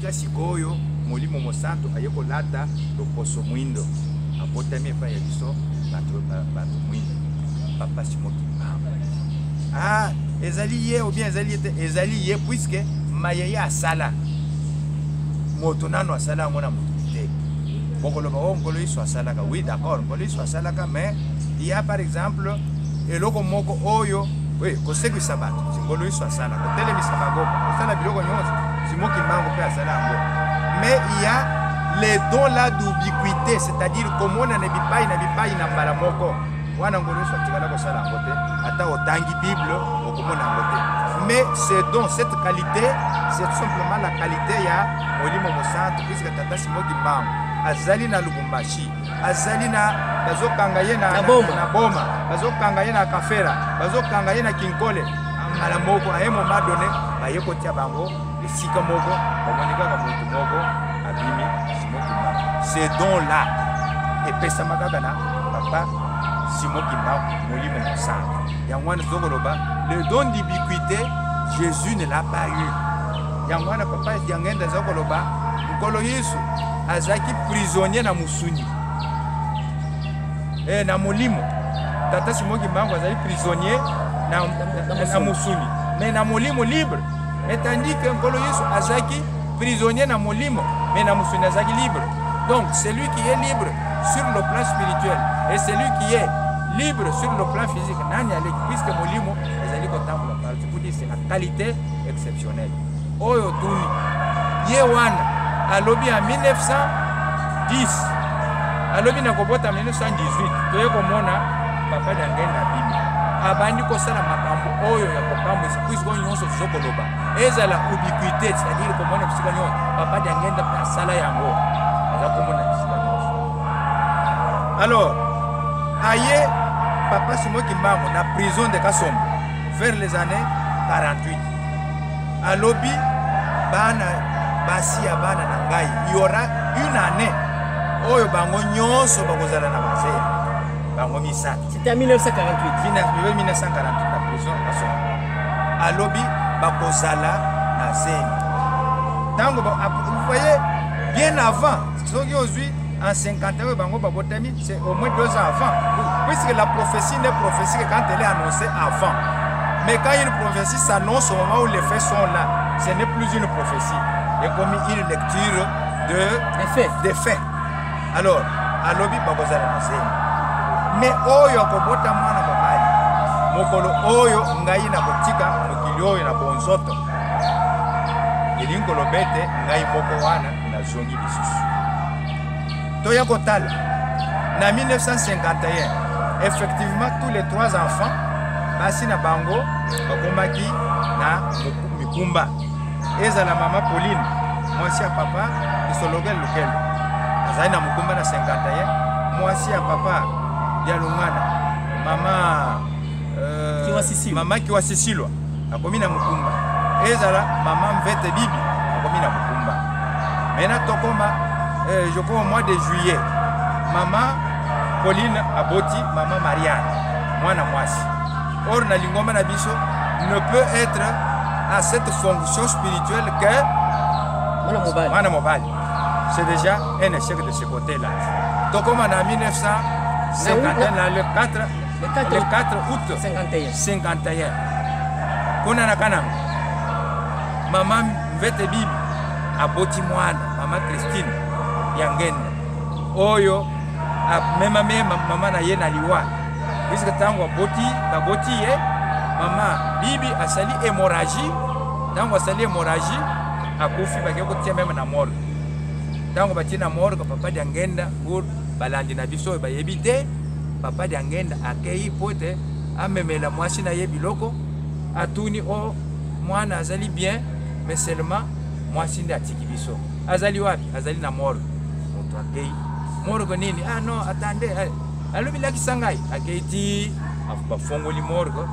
tika sikoyo molimo mosanto ayeko lata loposo mwindo abotami epai ya biso bato mwindo papa Simon Kimbangu ezali ye ou bien ezali ye puisque mayeye asala moto nano asala yango na moto te bokoloba o nkolo yesu asalaka oui d'accord nkolo yesu asalaka mais il y a par exemple eloko moko oyo kosekisa bato nkolo yesu asala kotelemisa bango kosala biloko nyonso Simon Kimbangu mpe asala yango mais il y a les dons là d'ubiquité, c'est-à-dire comment on a bipai na mbala moko wana ngolo yesu atikala kosala yango te ata otangi bible okomona yango te mais ce don, cette qualité, c'est tout simplement la qualité ya molimo mosanto puisque tata Simon Kimbangu azali na Lubumbashi azali na bazokanga ye na boma bazokanga ye na Kafera bazokanga ye na Kinkole mbala moko a un moment donné baye kotia bango esika moko bamonikaka motu moko abimi Simon Kimbangu ces dons là epesama kaka na papa Simon Kimbangu molimo mosanto yangwana zokoloba le don d'ubiquité Jésus ne l'a pas eu yangwana papa yangenda zokoloba nkolo Yesu azaki prisonnier na musuni na molimo tata Simon Kimbangu azali prisonnier na musuni mais na molimo libre mais tandis que nkolo Yesu azaki prisonnier na molimo mais na musuni azaki libre. Donc celui qui est libre sur le plan spirituel et celui qui est libre sur le plan physique nani aleki puisque molimo ezali kotambola par pour dire c'est la qualité exceptionnelle oyo tuni ye wana alobi en 1910 alobi na kobota 1918 toye komona papa Dangenda bimi abandi kosala makambo oyo ya kopambwisa puisque nyonso tozokoloba ezala ubiquité c'est-à-dire komona bisika nyonso papa Dangenda asala yango aza komona bisika nyonso. Alors aye papa Simon Kimbangu na prison de Kasombo vers les années 48 alobi bana basi ya bana na ngai il y aura une année oyo bango nyonso bakozala na bazeli bango misatu. C'était en 1948 la prison Kasombo alobi bakozala na zeli tango vous voyez bien avant soki ozwi en 51 bango babotami c'est au moins 2 ans avant puisque la prophétie n'est prophétie que quand elle est annoncée avant mais quand une prophétie s'annonce au moment où les faits sont là ce n'est plus une prophétie et comme une lecture des faits alors alobi bakozala na zeli mais oyo akobota mwana mobali mokolo oyo ngai na kotika mokili oyo na bonzoto elinkolobete ngai moko wana nazongi lisusu toya kotala na 1951 effectivement tous les 3 enfants basi na bango bakomaki na mikumba ezala mama Pauline mwasi ya papa Isologel Lukelo azali na mukumba na 51 mwasi ya papa ya Lungana mama Kiwasisilwa akomi na mukumba ezala mama Mvete Bibi akomi na mukumba maintenant tokoma je crois au mois de juillet maman Pauline aboti maman Marianne mwana mwasi or na lingoma na biso ne peut être à cette fonction spirituelle que mwana mobali c'est déjà un échec de ce côté là donc comme en 1951 le 4 août 51 kuna na kananga maman Mvete Bibi aboti mwana maman Christine Yangenda oyo mema mama na ye na liwa puisque tango baboti ye mama Bibi asali hémorragie tango asali hémorragie akufi bakye kotia même na morgue tango batie na morgue papa Dangenda pour balandi na biso bayebi te papa Dangenda akei pote amemela mwasi na ye biloko atuni o mwana azali bien mais seulement mwasi nde atiki biso azali wapi azali na morgue moto akei morgue nini non attendez alobi lakisa ngai akeiti bafongoli morgue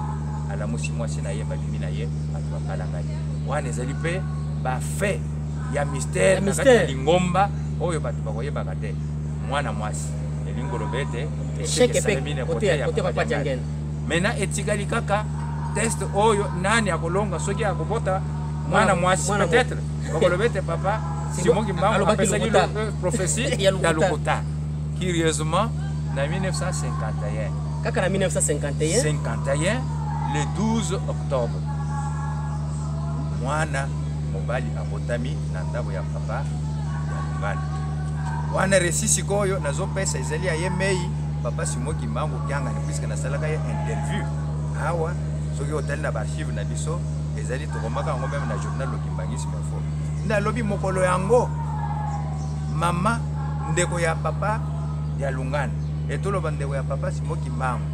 alamusi mwasi na ye babimi na ye bato bakala ngai wana ezali mpe bafe ya mystère na kati ya lingomba oyo bato bakoyebaka te mwana mwasi elingolobete esekesalemine kote ya papa Dangenda maintenant etikali kaka test oyo nani akolonga soki akobota mwana mwasi peut-être bakolobete papa Simon Kimbangu apesaki prophétie ya Lokota. Curieusement, en 1951. Kaka na 1951. 51, le 12 octobre. Mwana mobali abotami na ndabo ya papa ya Lungana. Wana resisi koyo nazo pesa ezali ya yemei papa Simon Kimbangu kyanga ni puisque na salaka ya interview. Awa soki hotel na archive na biso ezali tokomaka ngo même na journal Lokimbangisi Info. Na lobi mokolo yango mama ndeko ya papa ya Lungana etoloba ndeko ya papa Simon Kimbangu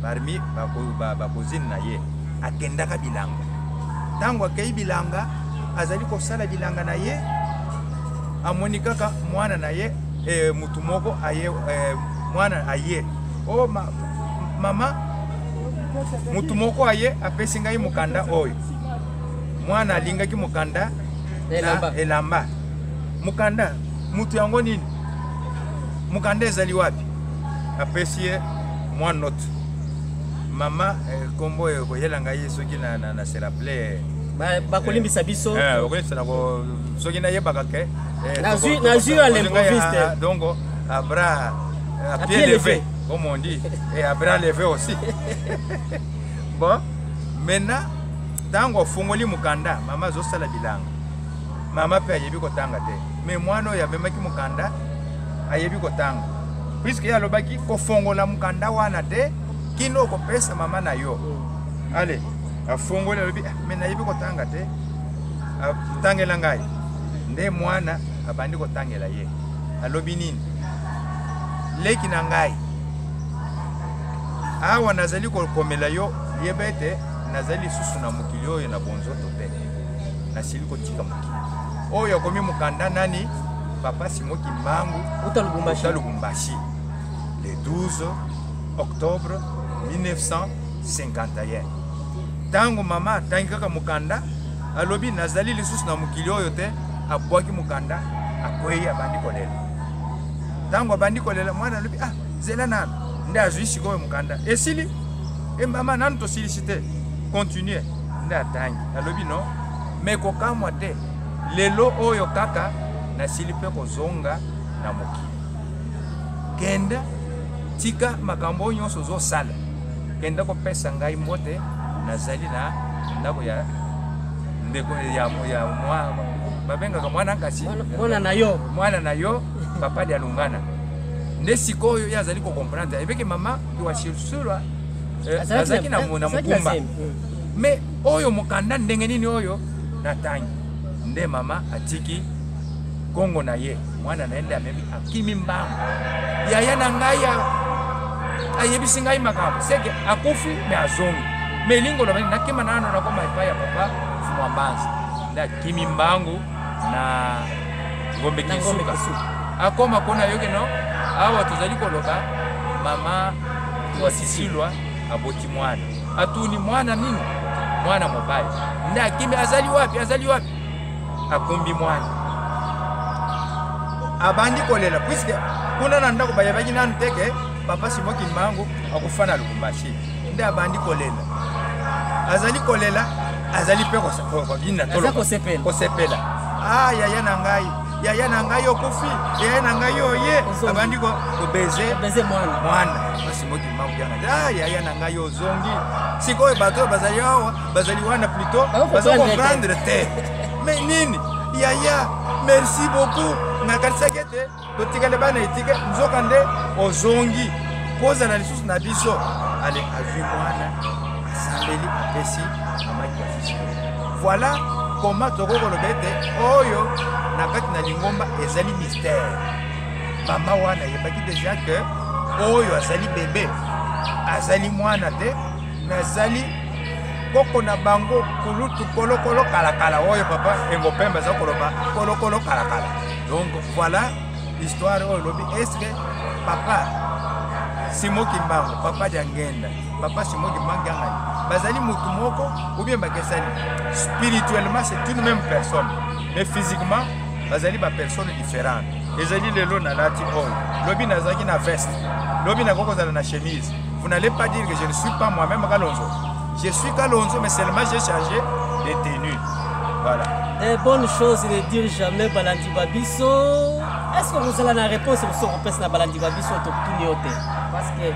parmi bakozini na ye akendaka bilanga. Tango akei bilanga azali kosala bilanga na ye amoni kaka mwana na ye mutu moko aye mwana aye o mama mutu moko aye apesi ngai mukanda oyo mwana alingaki mukanda elamba mukanda mutu yango nini mukanda ezali wapi apesi ye mwana note mama kombo koyela ngai soki na se rappeler bakolimbisa biso okolimbisa nako soki nayebaka ke nazwi à l'improviste donc à bras à pied levé comme on dit et à bras levé aussi. Bon maintenant tango fungoli mukanda mama zosala bilanga mama pe ayebi kotanga te mais mwana oyo amemaki mukanda ayebi kotanga puisque alobaki kofongola mukanda wana te kino kopesa mama na yo. Allez afongola alobi mais nayebi kotanga te tangela ngai nde mwana abandi kotangela ye alobi nini leki na ngai awa nazali kokomela yo yebete nazali susu na mokili oyo na bonzoto te nasili kotika mokili oyo akomi mukanda nani papa Simon Kimbangu uta Lubumbashi le 12 octobre 1951. Tango mama atangi kaka mukanda alobi nazali lisusu na mokili oyo te abwaki mukanda akwei abandi kolela. Tango abandi kolela mwana alobi zela nana nde azwi sikoyo mukanda esili mama nanu tosilisi te continue nde atangi alobi no me kokamwa te lelo oyo kaka nasili mpe kozonga na mokili kenda tika makambo nyonso ozosala kenda kopesa ngai mbote nazali na ndako ya ndeko ya mwa babengaka mwana nkasi mwana na yo papa ya Lungana nde sikoyo yazali ko comprendre ebeke mama kiwashirusura azaki na mukumba mais oyo mukanda ndenge nini oyo natangi nde mama atiki kongo na ye mwana naende amemi akimi mbangu yaya na ngai ayebisi ngai makambo seke akufi me azongi me lingo lobani nakema nano nakoma epai ya papa fumwa mbanzi nde akimi mbangu na ngombe kisuka akoma kona yoke no awa tozali koloba mama wasisilwa aboti mwana atuni mwana nini mwana mobali nde akimi azali wapi akumbi mwana abandi kolela puisque kuna na ndako bayabaki nanu teke papa Simon Kimbangu akufana Lubumbashi nde abandi kolela azali pe kosepela yaya na ngai okufi yaya na ngai oye abandi kobeze mwana Simon Kimbangu yaya na ngai ozongi sikoyo bato bazali awa bazali wana plutôt bazo comprendre te mais nini yaya merci beaucoup nakanisa kete totikale bana etike nzokande ozongi koza na lisusu na biso ale azwi mwana asambeli apesi amaki basisi. Voilà comment tokokoloba ete oyo na kati na lingomba ezali mystère. Mama wana yebaki déjà que oyo azali bébé azali mwana te mais azali koko na bango kulutu kolokolo kalakala oyo papa engopemba za koloba kolokolo kalakala. Donc voilà l'histoire oyo lobi est-ce que papa Simon Kimbangu papa Diangenda papa Simon Kimbangu bazali mutu moko ou bien bakesali spirituellement c'est une même personne mais physiquement bazali ba personne différente. Ezali lelo na lati oyo lobi nazaki na veste lobi na koko zala na chemise. Vous n'allez pas dire que je ne suis pas moi-même Kalonzo. Je suis Kalonzo, mais seulement j'ai changé de tenue. Voilà. Des bonnes choses ne dire jamais Balandi Babiso. Est-ce que vous avez la réponse sur ce qu'on na Balandi Babiso tout nioté? Parce que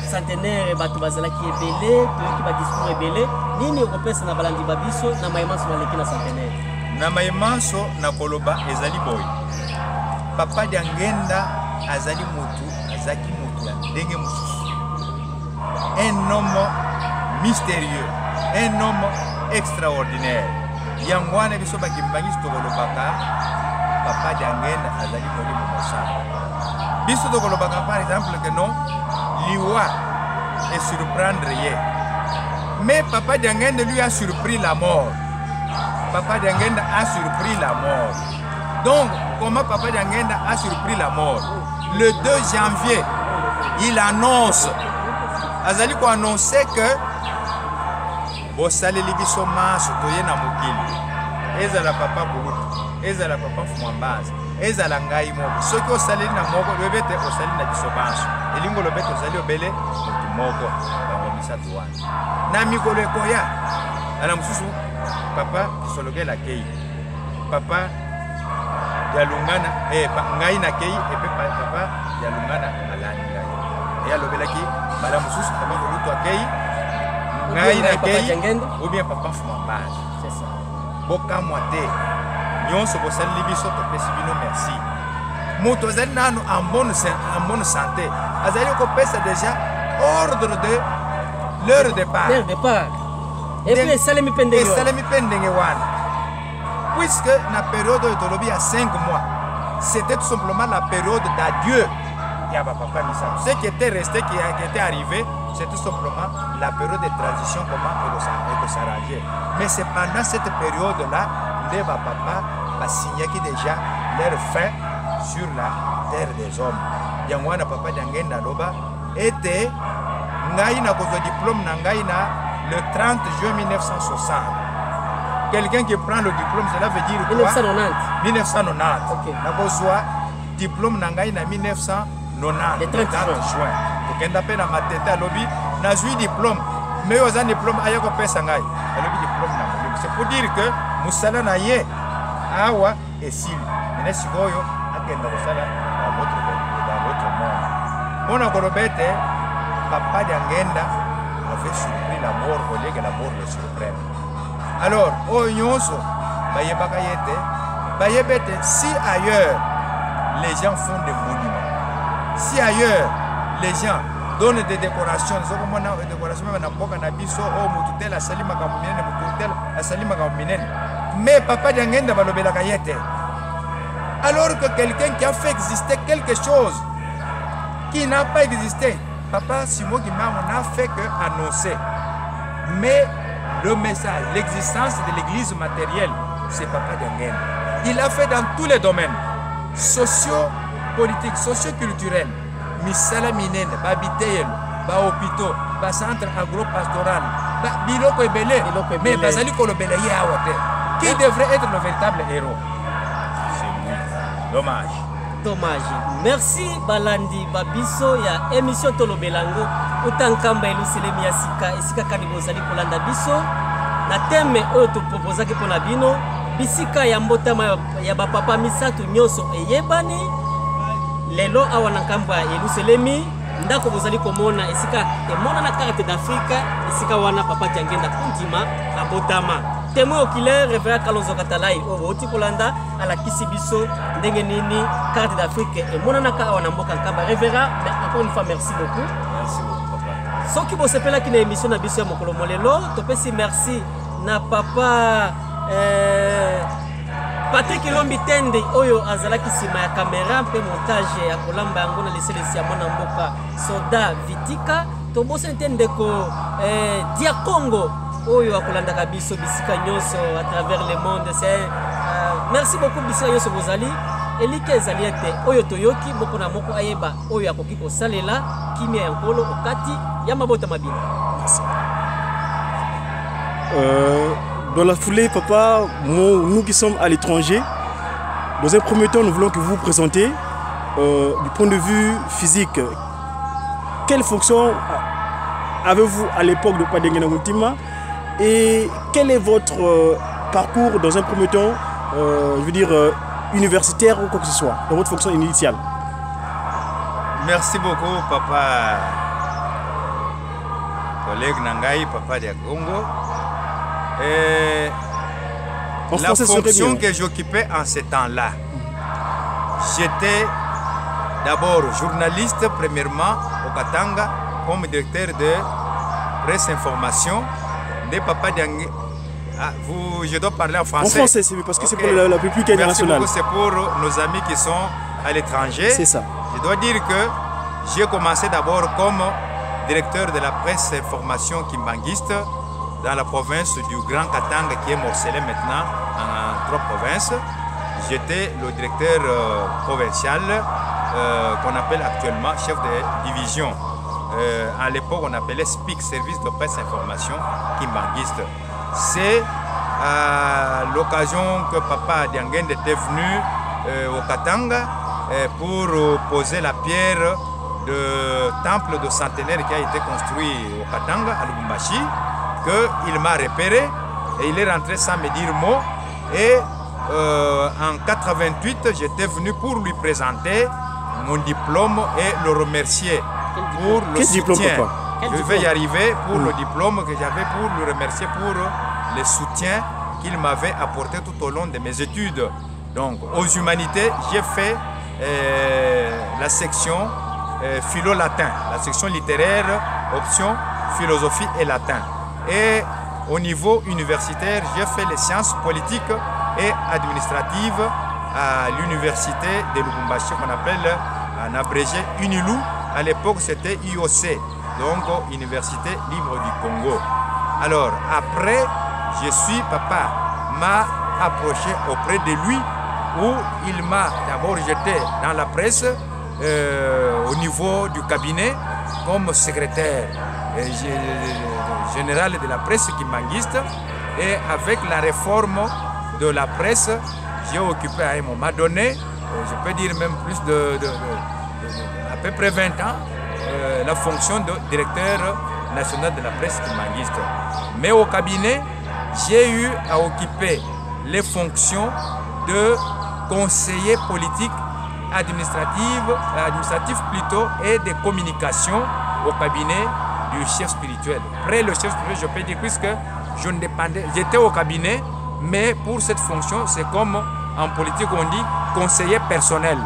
centenaire bato bazala qui est belé, qui va discours est belé, nini on na Balandi Babiso na maimanso na leki na centenaire. Na maimanso na koloba ezali boy. Papa Diangenda azali mutu, azaki mutu ya ndenge mususu. Un homme mystérieux, un homme extraordinaire. Yangwana biso bakimbangi stokolobaka Papa Diangenda azali molimo mosala. Biso tokolobaka par exemple que non liwa et surprendre ye. Mais Papa Diangenda lui a surpris la mort. Papa Diangenda a surpris la mort. Donc comment Papa Diangenda a surpris la mort? Le 2 janvier, il annonce. Azali ko annoncer que Bosale libiso maso toye na mokili. Ezala papa bulutu, ezala papa fumambaza, ezala ngai moko. Soki osali na moko lobete osali na biso banso. Elingo lobete osali obele mutu moko. Bango misatu wana. Na mikolo ekoya. Ala mususu papa kisologela kei. Papa ya lungana ngai na kei epe papa ya lungana alani ngai. Ya lobelaki mala mususu papa bulutu akei. Ngai na kei ou bien papa fumambaza. C'est ça. Boka moite. Nyonso bosali libiso to pesi bino merci. Moto azali nanu en bonne santé. Azali ko pesa déjà ordre de leur départ. Leur départ. Et puis salemi pendenge. Salemi pendenge wana. Puisque la période de tolobi à 5 mois, c'était tout simplement la période d'adieu. Papa Misa. Ce qui était resté, qui était arrivé, c'est tout simplement la période de transition, comment il faut s'arranger. Mais c'est pendant cette période-là, les papa va signer déjà leur fin sur la terre des hommes. Yangwana papa Diangenda Loba était Ngaïna Kozo diplôme Nangaïna le 30 juin 1960. Quelqu'un qui prend le diplôme, cela veut dire quoi? 1990. 1990. Ok. Nakozwa diplôme Nangaïna 1990. Le 30 juin. Quand on appelle à ma tête à lobby, n'a eu diplôme. Mais aux diplôme, il y a un diplôme. C'est pour dire que Moussala n'a yé, Awa et Sil. Mais si vous avez dans votre monde. On a colobete, Papa Diangenda avait surpris la mort au lieu que la mort le surprenne. Alors, au Nyonso, si ailleurs les gens font des monuments, si ailleurs les gens donnent des décorations, mais Papa Diangenda va lever la caillette. Alors que quelqu'un qui a fait exister quelque chose qui n'a pas existé, Papa Simon Guimard n'a fait que annoncer. Mais le message, l'existence de l'église matérielle, c'est Papa Diangenda. Il a fait dans tous les domaines, socio-politiques, socio-culturels, misala minene, babiteyel, ba hôpitaux, ba centre agro-pastoral, ba biloko ebele, mais bazali kolobele yawate. Qui devrait être le véritable héros? C'est lui. Dommage. Dommage. Merci Balandi Babiso ya émission Tolobelango. Utankamba eluselemi ya sika esika kani bozali kolanda biso. Na teme oyo to proposa ke pona bino bisika ya mbotama ya bapapa misatu nyonso eyebani. Lelo awa na nkamba eluselemi ndako bozali komona esika emona na carte d'Afrique esika wana Papa Diangenda kundima abotama. Témoin oculaire révérend Kalonzo Katalai au Kolanda à la Kisibiso ndenge nini carte d'Afrique et monanaka awa mboka nkamba révérend. Encore une fois merci beaucoup. Merci beaucoup papa. Soki bo sepela ki na émission na biso ya mokolo molelo topesi merci na papa Patrick Lombi Tende oyo azalaki sima ya caméra pe montage ya kolamba yango na leselesi ya mwana mboka Soda Vitika tobose ndeko Dia Congo oyo akolandaka biso bisika nyonso à travers le monde. C'est merci beaucoup bisika nyonso bozali elike ezali ete oyo toyoki moko na moko ayeba oyo akoki kosalela kimia ya nkolo okati ya mabota mabina. Merci. Dans la foulée, papa, nous qui sommes à l'étranger, dans un premier temps, nous voulons que vous vous présentez du point de vue physique. Quelle fonction avez-vous à l'époque de Papa Diangenda Nguntima et quel est votre parcours dans un premier temps je veux dire, universitaire ou quoi que ce soit, dans votre fonction initiale? Merci beaucoup, papa. Collègue Nangaï, papa de Congo. Et la fonction que j'occupais en ce temps-là, j'étais d'abord journaliste, premièrement, au Katanga, comme directeur de presse information de Papa Diangué. Ah, je dois parler en français. En français, c'est parce que c'est pour la République internationale. C'est pour nos amis qui sont à l'étranger. C'est ça. Je dois dire que j'ai commencé d'abord comme directeur de la presse information kimbanguiste dans la province du Grand Katanga qui est morcelé maintenant en 3 provinces. J'étais le directeur provincial qu'on appelle actuellement chef de division. À l'époque, on appelait SPIC, Service de Presse Information Kimbanguiste. C'est à l'occasion que Papa Diangende était venu au Katanga pour poser la pierre de temple de centenaire qui a été construit au Katanga, à Lubumbashi, qu'il m'a repéré et il est rentré sans me dire mot. Et en 88, j'étais venu pour lui présenter mon diplôme et le remercier pour le soutien. Je vais y arriver pour le diplôme que j'avais pour le remercier pour le soutien qu'il m'avait apporté tout au long de mes études. Donc, aux humanités, j'ai fait la section philo-latin, la section littéraire, option philosophie et latin. Et au niveau universitaire, j'ai fait les sciences politiques et administratives à l'université de Lubumbashi qu'on appelle en abrégé UNILU. À l'époque, c'était IOC, donc Université Libre du Congo. Alors, après, papa m'a approché auprès de lui où il m'a d'abord jeté dans la presse au niveau du cabinet comme secrétaire général de la presse kimbanguiste. Et avec la réforme de la presse, j'ai occupé à un moment donné, je peux dire même plus à peu près 20 ans, la fonction de directeur national de la presse kimbanguiste. Mais au cabinet, j'ai eu à occuper les fonctions de conseiller politique administratif plutôt et de communication au cabinet du chef spirituel. Après le chef spirituel, je peux dire puisque je ne dépendais, j'étais au cabinet, mais pour cette fonction, c'est comme en politique on dit conseiller personnel,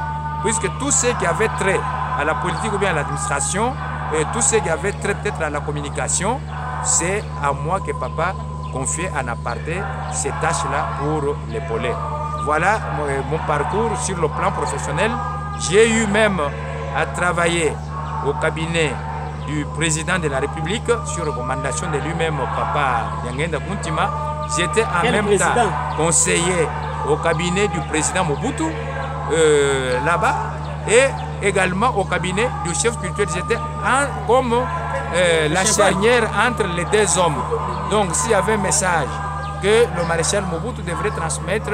puisque tout ce qui avait trait à la politique ou bien à l'administration et tout ce qui avait trait peut-être à la communication, c'est à moi que papa confiait en aparté ces tâches-là pour l'épauler. Voilà mon parcours sur le plan professionnel. J'ai eu même à travailler au cabinet du président de la République sur recommandation de lui-même, Papa Diangenda Kuntima. J'étais en même temps conseiller au cabinet du président Mobutu là-bas et également au cabinet du chef spirituel. J'étais comme la charnière entre les deux hommes. Donc s'il y avait un message que le maréchal Mobutu devrait transmettre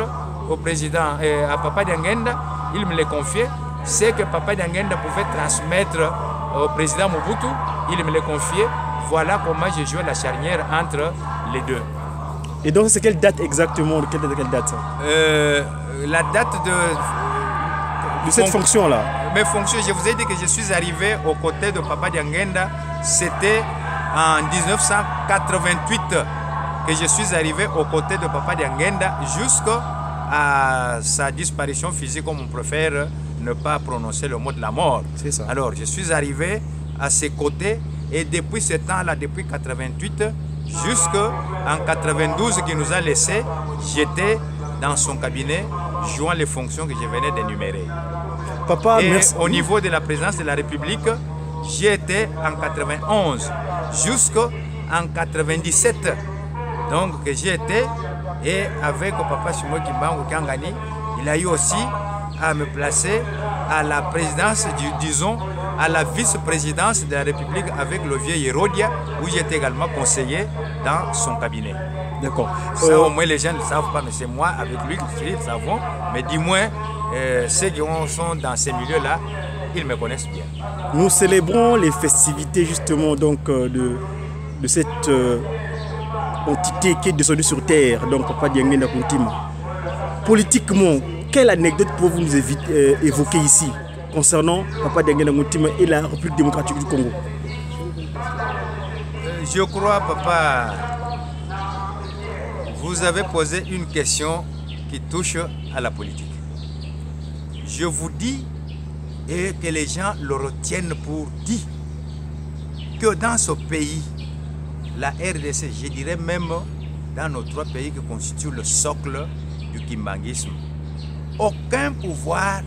au président et à Papa Diangenda, il me l'a confié. C'est que Papa Diangenda pouvait transmettre au président Mobutu, il me l'a confié. Voilà comment j'ai joué la charnière entre les deux. Et donc c'est quelle date exactement? Quelle date La date de cette fonction-là. Mes fonctions, je vous ai dit que je suis arrivé aux côtés de Papa Diangenda. C'était en 1988 que je suis arrivé aux côtés de Papa Diangenda jusqu'à sa disparition physique, comme on préfère ne pas prononcer le mot de la mort. C'est ça. Alors, je suis arrivé à ses côtés et depuis ce temps-là, depuis 88 jusqu'en 92 qu'il nous a laissé, j'étais dans son cabinet jouant les fonctions que je venais d'énumérer. Papa, et merci. Au niveau de la présidence de la République, j'y étais en 91 jusqu'en 97. Donc j'y étais et avec Papa Simo Kimbangu Kangani, il a eu aussi à me placer à la présidence, disons, à la vice-présidence de la République avec le vieux Hérodia, où j'étais également conseiller dans son cabinet. D'accord. Ça, au moins, les gens ne le savent pas, mais c'est moi avec lui qui le savons. Mais du moins, ceux qui sont dans ces milieux-là, ils me connaissent bien. Nous célébrons les festivités justement donc, de cette entité qui est descendue sur terre, donc Papa Diangenda Kuntima. politiquement, quelle anecdote pouvez-vous nous évoquer ici concernant Papa Dianguène Moutima et la République démocratique du Congo? Je crois, papa, vous avez posé une question qui touche à la politique. Je vous dis, et que les gens le retiennent pour dire, que dans ce pays, la RDC, je dirais même dans nos 3 pays qui constituent le socle du kimbanguisme, aucun pouvoir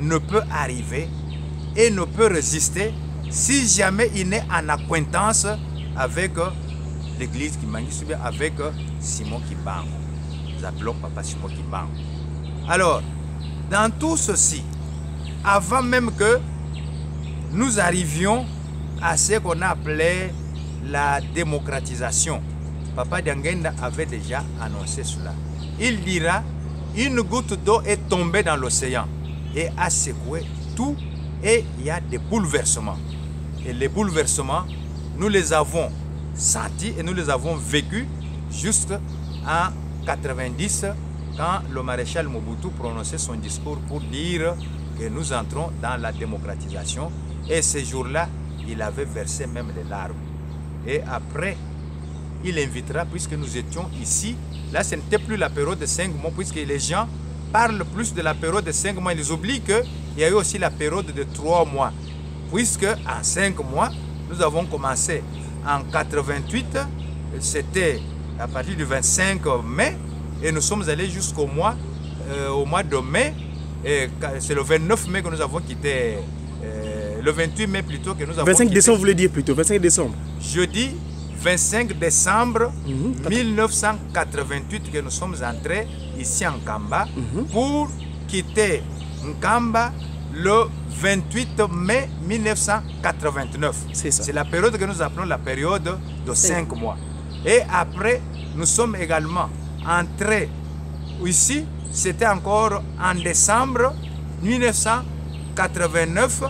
ne peut arriver et ne peut résister si jamais il n'est en acquaintance avec l'église kimbanguiste ou bien avec Simon Kimbangu. Nous appelons Papa Simon Kimbangu. Alors, dans tout ceci, avant même que nous arrivions à ce qu'on appelait la démocratisation, Papa Dianguène avait déjà annoncé cela. Il dira, une goutte d'eau est tombée dans l'océan et a secoué tout, et il y a des bouleversements. Et les bouleversements, nous les avons sentis et nous les avons vécus jusqu'en 90, quand le maréchal Mobutu prononçait son discours pour dire que nous entrons dans la démocratisation. Et ce jour-là, il avait versé même les larmes. Et après, il invitera, puisque nous étions ici, là ce n'était plus la période de 5 mois, puisque les gens parlent plus de la période de 5 mois. Ils oublient qu'il y a eu aussi la période de 3 mois. Puisque en 5 mois, nous avons commencé en 88, c'était à partir du 25 mai, et nous sommes allés jusqu'au mois, de mai. C'est le 29 mai que nous avons quitté, le 28 mai plutôt que nous avons 25 quitté. Décembre, vous voulez dire plutôt, 25 décembre. Jeudi 25 décembre 1988 que nous sommes entrés ici en Nkamba pour quitter Nkamba le 28 mai 1989. C'est ça. C'est la période que nous appelons la période de 5 mois. Et après, nous sommes également entrés ici, c'était encore en décembre 1989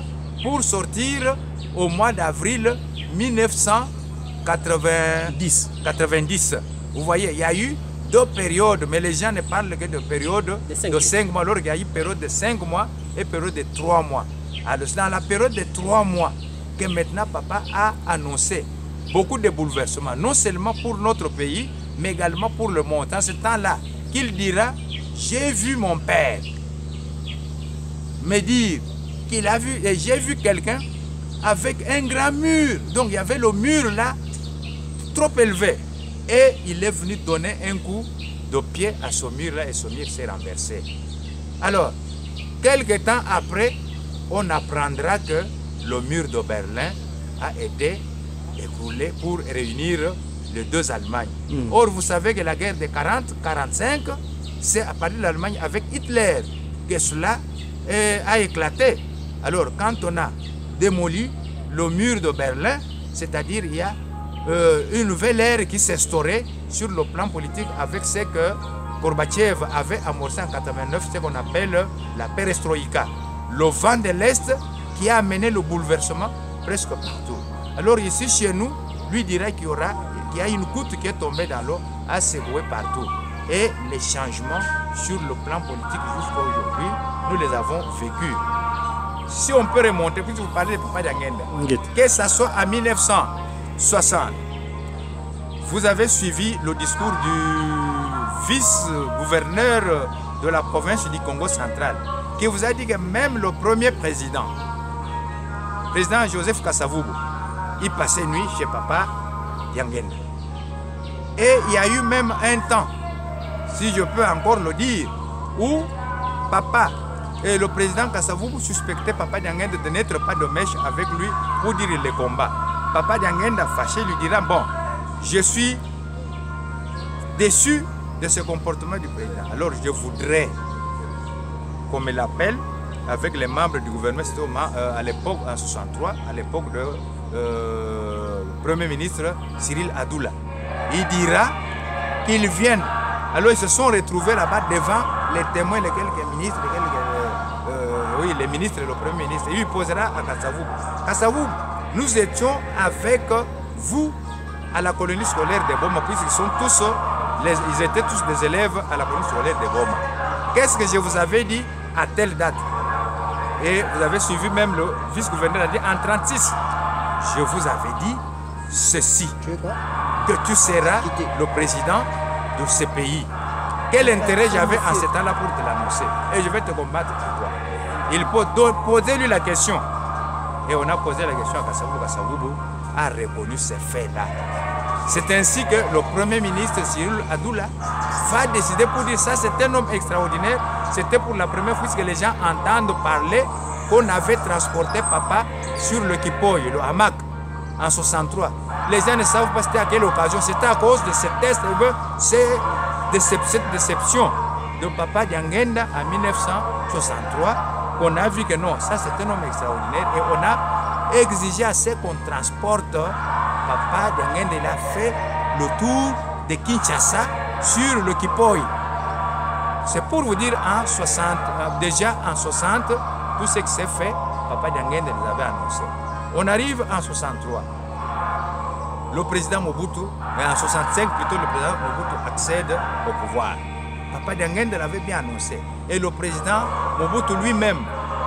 pour sortir au mois d'avril 1990. Vous voyez, il y a eu 2 périodes, mais les gens ne parlent que de périodes de 5 mois, alors qu'il y a eu période de 5 mois et période de 3 mois. Alors c'est dans la période de 3 mois que maintenant Papa a annoncé beaucoup de bouleversements, non seulement pour notre pays, mais également pour le monde. En ce temps-là, qu'il dira, j'ai vu mon père me dire qu'il a vu, et j'ai vu quelqu'un avec un grand mur. Donc il y avait le mur là, trop élevé. Et il est venu donner un coup de pied à ce mur là et ce mur s'est renversé. Alors, quelques temps après, on apprendra que le mur de Berlin a été écroulé pour réunir les 2 Allemagnes. Or, vous savez que la guerre de 40-45, c'est à partir de l'Allemagne avec Hitler que cela a éclaté. Alors, quand on a démoli le mur de Berlin, c'est-à-dire il y a une nouvelle ère qui s'est instaurée sur le plan politique avec ce que Gorbatchev avait amorcé en 89, ce qu'on appelle la perestroïka. Le vent de l'Est qui a amené le bouleversement presque partout. Alors ici, chez nous, lui dirait qu'il y a une goutte qui est tombée dans l'eau à secouer partout. Et les changements sur le plan politique jusqu'à aujourd'hui, nous les avons vécus. Si on peut remonter, puisque vous parlez de Papa Dianguène, que ce soit en 1960, vous avez suivi le discours du vice-gouverneur de la province du Congo central, qui vous a dit que même le premier président Joseph Kasavubu, il passait nuit chez Papa Dianguène. Et il y a eu même un temps, si je peux encore le dire, où Papa et le président Kasavubu suspectaient Papa Dianguène de n'être pas de mèche avec lui pour dire les combats. Papa Dianguène a fâché, lui dira, bon, je suis déçu de ce comportement du président. Alors je voudrais qu'on me l'appelle avec les membres du gouvernement, c'était à l'époque, en 63, à l'époque de Premier ministre Cyril Adoula. Il dira qu'ils viennent. Alors ils se sont retrouvés là-bas devant les témoins, les quelques ministres, les ministres et le Premier ministre. Il lui posera à Kasavubu. Kasavubu, nous étions avec vous à la colonie scolaire de Boma, puisqu'ils sont tous, ils étaient tous des élèves à la colonie scolaire de Boma. qu'est-ce que je vous avais dit à telle date? Et vous avez suivi même le vice-gouverneur a dit en 36. Je vous avais dit ceci, que tu seras le président de ce pays. Quel intérêt j'avais en ce temps-là pour te l'annoncer? Et je vais te combattre pour toi. Il peut poser lui la question. Et on a posé la question à Kasavubu. Kasavubu a reconnu ces faits-là. C'est ainsi que le Premier ministre Cyril Adoula va décider pour dire ça, c'est un homme extraordinaire. C'était pour la première fois que les gens entendent parler qu'on avait transporté papa sur le Kipoy, le hamac, en 63. Les gens ne savent pas c'était à quelle occasion. C'était à cause de cette déception de papa Diangenda en 1963 qu'on a vu que non, ça c'est un homme extraordinaire et on a exigé assez qu'on transporte papa Diangenda. Il a fait le tour de Kinshasa sur le Kipoy. C'est pour vous dire en 60, déjà en 60, tout ce qui s'est fait, papa Diangenda nous avait annoncé. On arrive en 63. Le président Mobutu, mais en 65 plutôt, le président Mobutu accède au pouvoir. Papa Diangenda l'avait bien annoncé. Et le président Mobutu lui-même,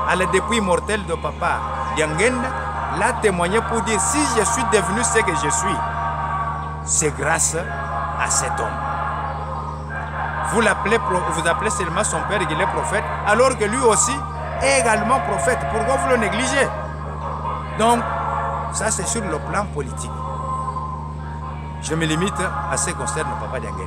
à la dépouille mortelle de papa Diangenda, l'a témoigné pour dire si je suis devenu ce que je suis, c'est grâce à cet homme. Vous appelez seulement son père qu'il est prophète, alors que lui aussi est également prophète. Pourquoi vous le négligez? Donc, ça c'est sur le plan politique. Je me limite à ce qui concerne papa Diangenda.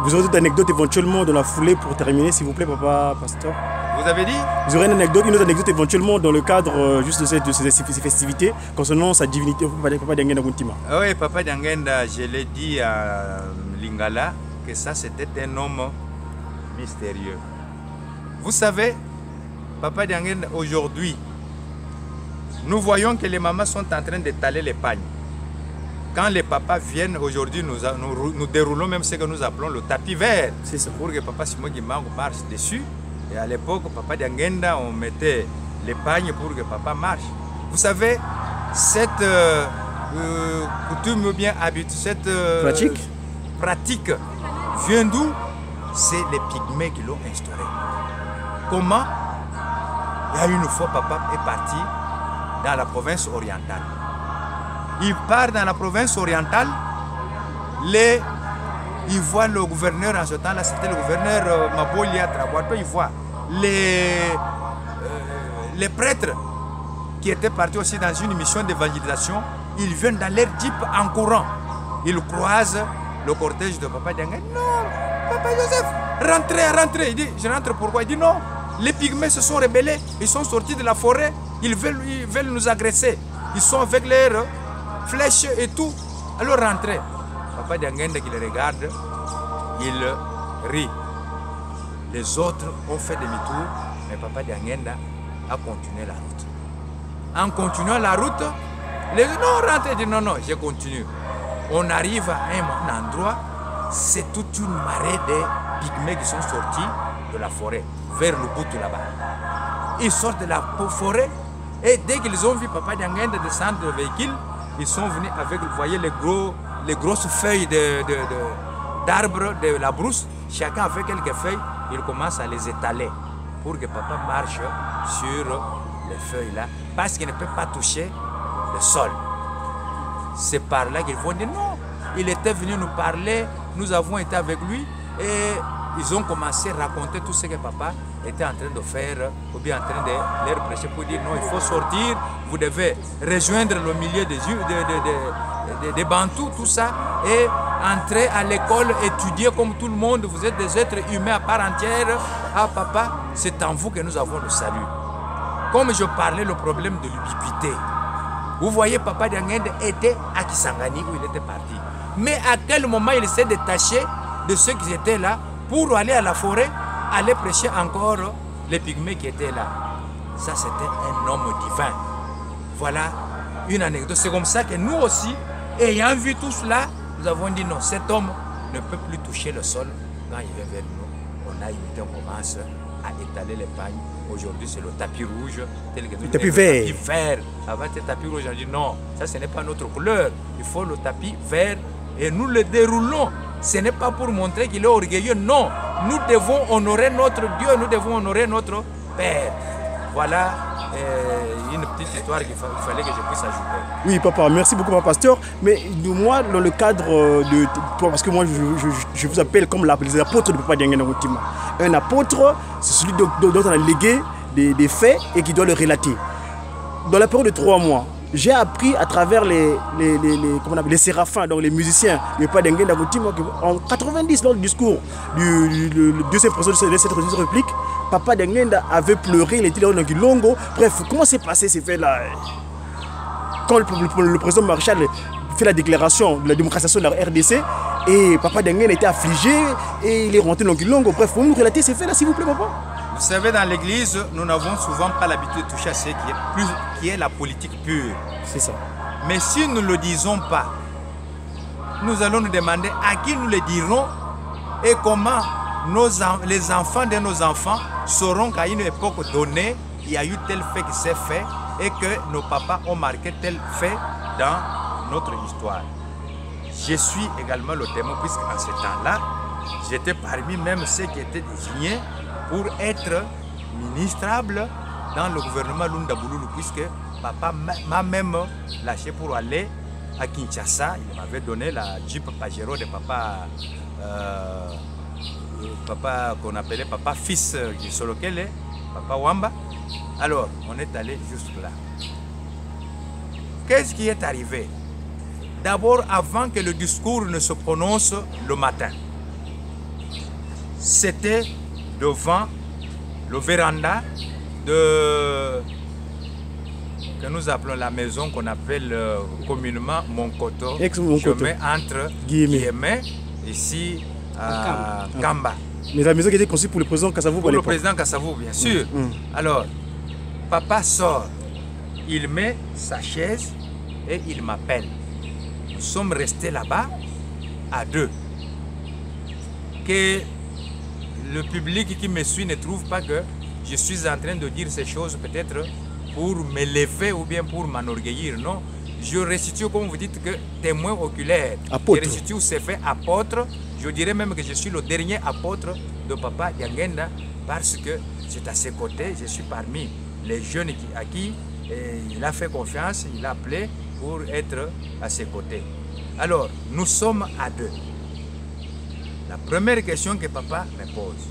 Vous aurez d'autres anecdotes éventuellement dans la foulée pour terminer, s'il vous plaît, papa pasteur? Vous avez dit? Vous aurez une autre anecdote éventuellement dans le cadre juste de ces festivités concernant sa divinité, papa Diangenda Muntima. Oui, papa Diangenda, je l'ai dit à Lingala, que ça c'était un homme mystérieux. Vous savez, papa Diangenda, aujourd'hui, nous voyons que les mamans sont en train d'étaler les pagnes. Quand les papas viennent aujourd'hui, nous déroulons même ce que nous appelons le tapis vert. C'est ça. Pour que papa Simon Guimango marche dessus. Et à l'époque, papa Diangenda, on mettait les pagnes pour que papa marche. Vous savez, cette coutume bien habituelle, cette pratique vient d'où? C'est les pygmées qui l'ont instauré. Comment? Il y a une fois, papa est parti dans la province orientale. Il part dans la province orientale, il voit le gouverneur en ce temps-là, c'était le gouverneur Mabolia Traboato, il voit les prêtres qui étaient partis aussi dans une mission d'évangélisation, ils viennent dans leur jeep en courant. Ils croisent le cortège de papa Diangenda. Non, papa Joseph, rentrez. Il dit, je rentre pourquoi? Il dit non, les pygmées se sont rebellés, ils sont sortis de la forêt, ils veulent nous agresser. Ils sont avec leurs flèches et tout. Alors rentrez. Papa Diangenda qui les regarde, il rit. Les autres ont fait demi-tour, mais papa Diangenda a continué la route. En continuant la route, les autres non, rentrez, dit non, je continue. On arrive à un endroit, c'est toute une marée de pygmées qui sont sortis de la forêt, vers le bout là-bas. Ils sortent de la forêt et dès qu'ils ont vu papa Diangenda descendre du véhicule, ils sont venus avec, vous voyez, les grosses feuilles d'arbres de la brousse. Chacun a fait quelques feuilles, ils commencent à les étaler pour que papa marche sur les feuilles là, parce qu'il ne peut pas toucher le sol. C'est par là qu'ils vont dire non, il était venu nous parler, nous avons été avec lui et ils ont commencé à raconter tout ce que papa était en train de faire ou bien en train de leur prêcher pour dire non, il faut sortir, vous devez rejoindre le milieu des Bantous, tout ça, et entrer à l'école, étudier comme tout le monde, vous êtes des êtres humains à part entière. Ah papa, c'est en vous que nous avons le salut. Comme je parlais, le problème de l'ubiquité. Vous voyez, papa Diangenda était à Kisangani où il était parti. Mais à quel moment il s'est détaché de ceux qui étaient là pour aller à la forêt, aller prêcher encore les pygmées qui étaient là. Ça, c'était un homme divin. Voilà une anecdote. C'est comme ça que nous aussi, ayant vu tout cela, nous avons dit non, cet homme ne peut plus toucher le sol quand il vient vers nous. On a imité, on commence à étaler les pagnes. Aujourd'hui, c'est le tapis rouge, tel que nous. Le tapis vert. Le tapis vert. Avant, c'était le tapis rouge. On dit non, ça, ce n'est pas notre couleur. Il faut le tapis vert et nous le déroulons ce n'est pas pour montrer qu'il est orgueilleux, non. Nous devons honorer notre Dieu, nous devons honorer notre Père. Voilà une petite histoire qu'il fallait que je puisse ajouter. Oui, papa, merci beaucoup, papa pasteur. Mais moi, dans le cadre de... Parce que moi, je vous appelle comme les apôtres de Papa Dianguène Ngontima. Un apôtre, c'est celui dont on a légué des faits et qui doit le relater. Dans la période de 3 mois, j'ai appris à travers les séraphins, donc les musiciens de Papa Dianguène Ngontima, en 90, lors du discours du deuxième président de cette république, Papa Dianguène avait pleuré, il était là dans Longo. Bref, comment s'est passé ces faits-là? Quand le président Maréchal fait la déclaration de la démocratisation de la RDC, et Papa Dianguène était affligé, et il est rentré dans Longo. Bref, vous nous relater ces faits-là, s'il vous plaît, papa? Vous savez, dans l'église, nous n'avons souvent pas l'habitude de toucher à ce qui est la politique pure. C'est ça. Mais si nous ne le disons pas, nous allons nous demander à qui nous le dirons et comment les enfants de nos enfants sauront qu'à une époque donnée, il y a eu tel fait qui s'est fait et que nos papas ont marqué tel fait dans notre histoire. Je suis également le témoin puisqu'en ce temps-là, j'étais parmi même ceux qui étaient désignés pour être ministrable dans le gouvernement Lunda Bouloulou, puisque papa m'a même lâché pour aller à Kinshasa. Il m'avait donné la Jeep Pajero de papa qu'on appelait papa fils du Solokele, papa Wamba. Alors, on est allé juste là. Qu'est-ce qui est arrivé? D'abord, avant que le discours ne se prononce le matin, c'était devant le véranda que nous appelons la maison qu'on appelle communément Monkoto, chemin entre Guillemets, ici à Kamba. Mais la maison qui était conçue pour le président Kassavou. Pour le président Kassavou, bien sûr. Alors, papa sort, il met sa chaise et il m'appelle. Nous sommes restés là-bas à 2. Que le public qui me suit ne trouve pas que je suis en train de dire ces choses peut-être pour m'élever ou bien pour m'enorgueillir. Non, je restitue, comme vous dites, que témoin oculaire. Apôtre. Je restitue ces faits apôtres. Je dirais même que je suis le dernier apôtre de Papa Dianguène parce que c'est à ses côtés, je suis parmi les jeunes à qui il a fait confiance, il a appelé pour être à ses côtés. Alors, nous sommes à 2. La première question que papa me pose,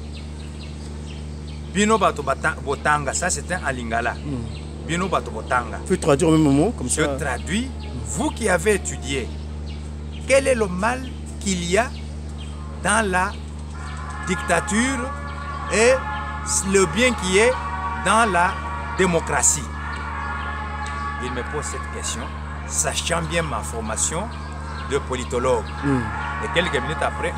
Bino Bato Botanga, ça c'était en Lingala. Bino Bato Botanga. Tu peux traduire au même moment comme ça. Je traduis. Vous qui avez étudié, quel est le mal qu'il y a dans la dictature et le bien qui est dans la démocratie? Il me pose cette question, sachant bien ma formation de politologue. Et quelques minutes après,